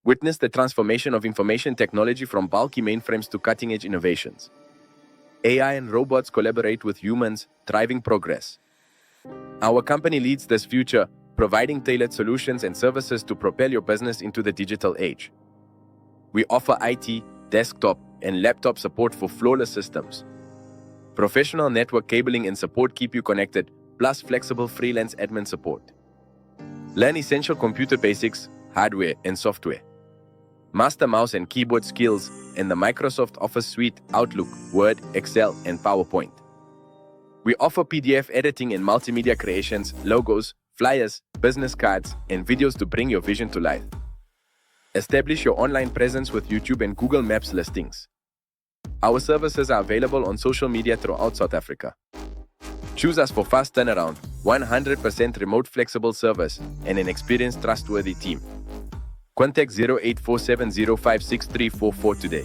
Witness the transformation of information technology from bulky mainframes to cutting-edge innovations. AI and robots collaborate with humans, driving progress. Our company leads this future, providing tailored solutions and services to propel your business into the digital age. We offer IT, desktop, and laptop support for flawless systems. Professional network cabling and support keep you connected, plus flexible freelance admin support. Learn essential computer basics, hardware, and software. Master mouse and keyboard skills in the Microsoft Office Suite, Outlook, Word, Excel, and PowerPoint. We offer PDF editing and multimedia creations, logos, flyers, business cards, and videos to bring your vision to life. Establish your online presence with YouTube and Google Maps listings. Our services are available on social media throughout South Africa. Choose us for fast turnaround, 100% remote flexible service, and an experienced, trustworthy team. Contact 0847056344 today.